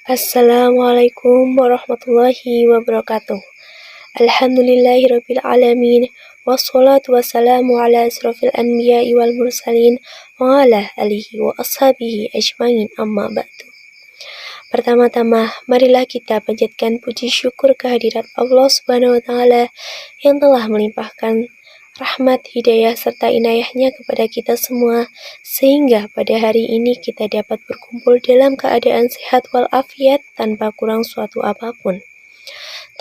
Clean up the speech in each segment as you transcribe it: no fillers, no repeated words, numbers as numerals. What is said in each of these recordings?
Assalamualaikum warahmatullahi wabarakatuh. Alhamdulillahirabbil alamin. Wassalatu wassalamu ala asrofil anbiya'i wal mursalin wa ala alihi wa ashabihi ajmain, amma ba'du. Pertama-tama, marilah kita panjatkan puji syukur kehadirat Allah Subhanahu wa taala yang telah melimpahkan rahmat, hidayah, serta inayahnya kepada kita semua, sehingga pada hari ini kita dapat berkumpul dalam keadaan sehat walafiat tanpa kurang suatu apapun.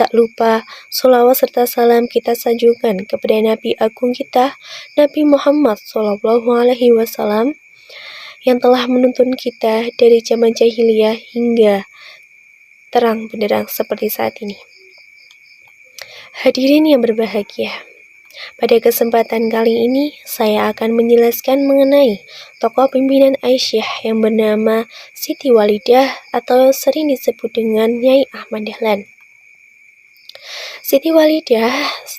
Tak lupa, sholawat serta salam kita sanjungkan kepada Nabi Agung kita, Nabi Muhammad SAW, yang telah menuntun kita dari zaman jahiliyah hingga terang benderang seperti saat ini. Hadirin yang berbahagia, pada kesempatan kali ini, saya akan menjelaskan mengenai tokoh pimpinan Aisyah yang bernama Siti Walidah atau sering disebut dengan Nyai Ahmad Dahlan. Siti Walidah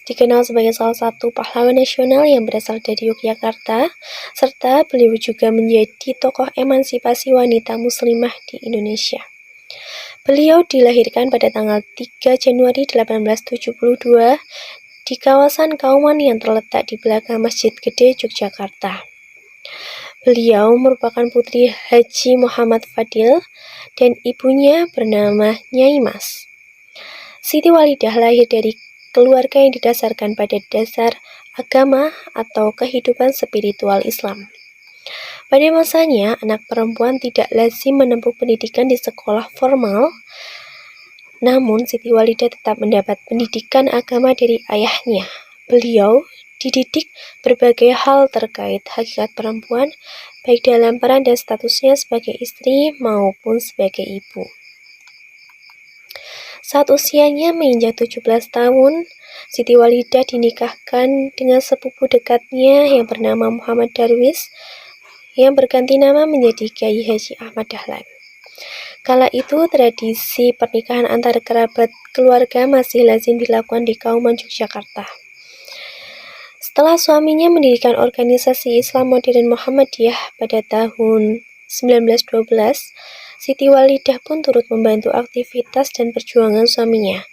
dikenal sebagai salah satu pahlawan nasional yang berasal dari Yogyakarta, serta beliau juga menjadi tokoh emansipasi wanita muslimah di Indonesia. Beliau dilahirkan pada tanggal 3 Januari 1872 di kawasan Kauman yang terletak di belakang Masjid Gede, Yogyakarta. Beliau merupakan putri Haji Muhammad Fadil dan ibunya bernama Nyai Mas. Siti Walidah lahir dari keluarga yang didasarkan pada dasar agama atau kehidupan spiritual Islam. Pada masanya, anak perempuan tidak lazim menempuh pendidikan di sekolah formal. Namun, Siti Walidah tetap mendapat pendidikan agama dari ayahnya. Beliau dididik berbagai hal terkait hakikat perempuan, baik dalam peran dan statusnya sebagai istri maupun sebagai ibu. Saat usianya menginjak 17 tahun, Siti Walidah dinikahkan dengan sepupu dekatnya yang bernama Muhammad Darwis, yang berganti nama menjadi Kyai Haji Ahmad Dahlan. Kala itu, tradisi pernikahan antar kerabat keluarga masih lazim dilakukan di Kauman, Yogyakarta. Setelah suaminya mendirikan organisasi Islam Modern Muhammadiyah pada tahun 1912, Siti Walidah pun turut membantu aktivitas dan perjuangan suaminya.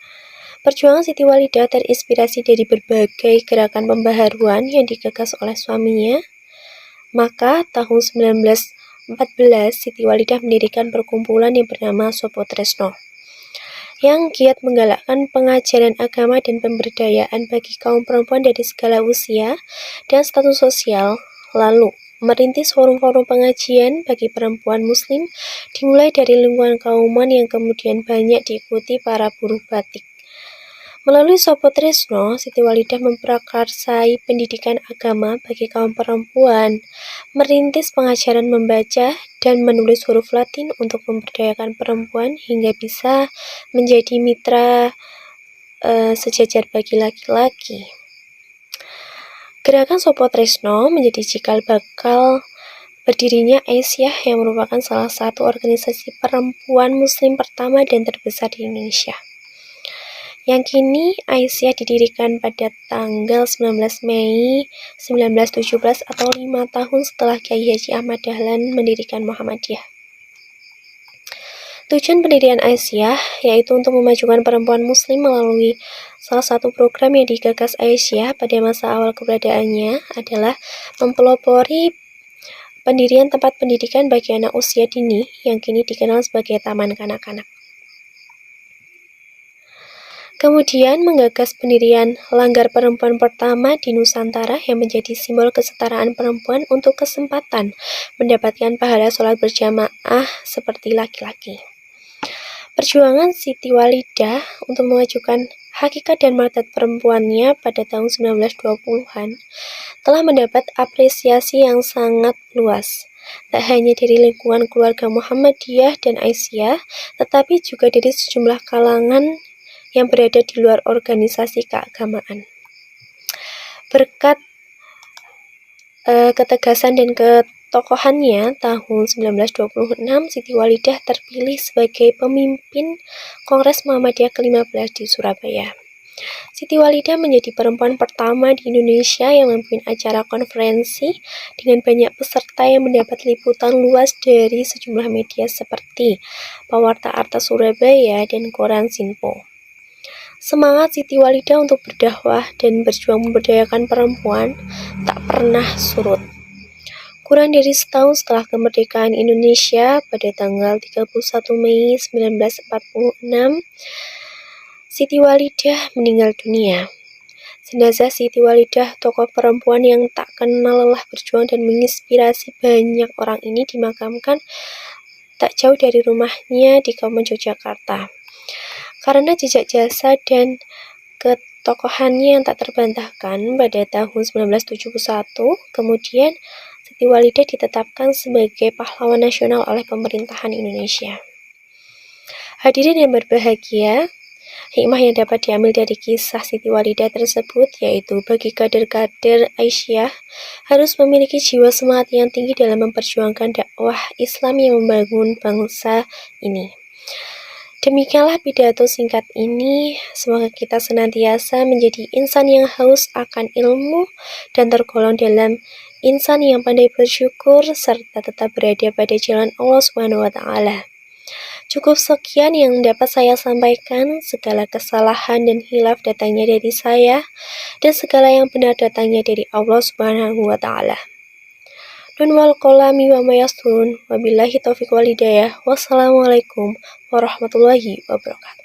Perjuangan Siti Walidah terinspirasi dari berbagai gerakan pembaharuan yang digagas oleh suaminya. Maka tahun 1914, Siti Walidah mendirikan perkumpulan yang bernama Sopo Tresno, yang giat menggalakkan pengajaran agama dan pemberdayaan bagi kaum perempuan dari segala usia dan status sosial, lalu merintis forum-forum pengajian bagi perempuan muslim, dimulai dari lingkungan Kauman yang kemudian banyak diikuti para buruh batik. Melalui Sopo Tresno, Siti Walidah memprakarsai pendidikan agama bagi kaum perempuan, merintis pengajaran membaca dan menulis huruf Latin untuk memberdayakan perempuan hingga bisa menjadi mitra sejajar bagi laki-laki. Gerakan Sopo Tresno menjadi cikal bakal berdirinya Aisyah yang merupakan salah satu organisasi perempuan muslim pertama dan terbesar di Indonesia. Yang kini Aisyah didirikan pada tanggal 19 Mei 1917 atau 5 tahun setelah Kyai Haji Ahmad Dahlan mendirikan Muhammadiyah. Tujuan pendirian Aisyah yaitu untuk memajukan perempuan muslim melalui salah satu program yang digagas Aisyah pada masa awal keberadaannya adalah mempelopori pendirian tempat pendidikan bagi anak usia dini yang kini dikenal sebagai Taman Kanak-kanak. Kemudian menggagas pendirian Langgar Perempuan pertama di Nusantara yang menjadi simbol kesetaraan perempuan untuk kesempatan mendapatkan pahala sholat berjamaah seperti laki-laki. Perjuangan Siti Walidah untuk mengajukan hakikat dan martabat perempuannya pada tahun 1920-an telah mendapat apresiasi yang sangat luas. Tak hanya dari lingkungan keluarga Muhammadiyah dan Aisyah, tetapi juga dari sejumlah kalangan yang berada di luar organisasi keagamaan. Berkat ketegasan dan ketokohannya, tahun 1926 Siti Walidah terpilih sebagai pemimpin Kongres Muhammadiyah ke-15 di Surabaya. Siti Walidah menjadi perempuan pertama di Indonesia yang memimpin acara konferensi dengan banyak peserta yang mendapat liputan luas dari sejumlah media seperti Pawarta Arta Surabaya dan Koran Sinpo. Semangat Siti Walidah untuk berdakwah dan berjuang memberdayakan perempuan tak pernah surut. Kurang dari setahun setelah kemerdekaan Indonesia pada tanggal 31 Mei 1946, Siti Walidah meninggal dunia. Jenazah Siti Walidah, tokoh perempuan yang tak kenal lelah berjuang dan menginspirasi banyak orang ini, dimakamkan tak jauh dari rumahnya di Kauman Yogyakarta. Karena jejak jasa dan ketokohannya yang tak terbantahkan, pada tahun 1971, kemudian Siti Walidah ditetapkan sebagai pahlawan nasional oleh pemerintahan Indonesia. Hadirin yang berbahagia, hikmah yang dapat diambil dari kisah Siti Walidah tersebut yaitu bagi kader-kader Aisyah harus memiliki jiwa semangat yang tinggi dalam memperjuangkan dakwah Islam yang membangun bangsa ini. Demikianlah pidato singkat ini. Semoga kita senantiasa menjadi insan yang haus akan ilmu dan tergolong dalam insan yang pandai bersyukur serta tetap berada pada jalan Allah SWT. Cukup sekian yang dapat saya sampaikan. Segala kesalahan dan hilaf datangnya dari saya, dan segala yang benar datangnya dari Allah Subhanahu wa Ta'ala. Nun wal kolami wa mayasturun. Wabillahi taufiq wal hidayah. Wassalamualaikum warahmatullahi wabarakatuh.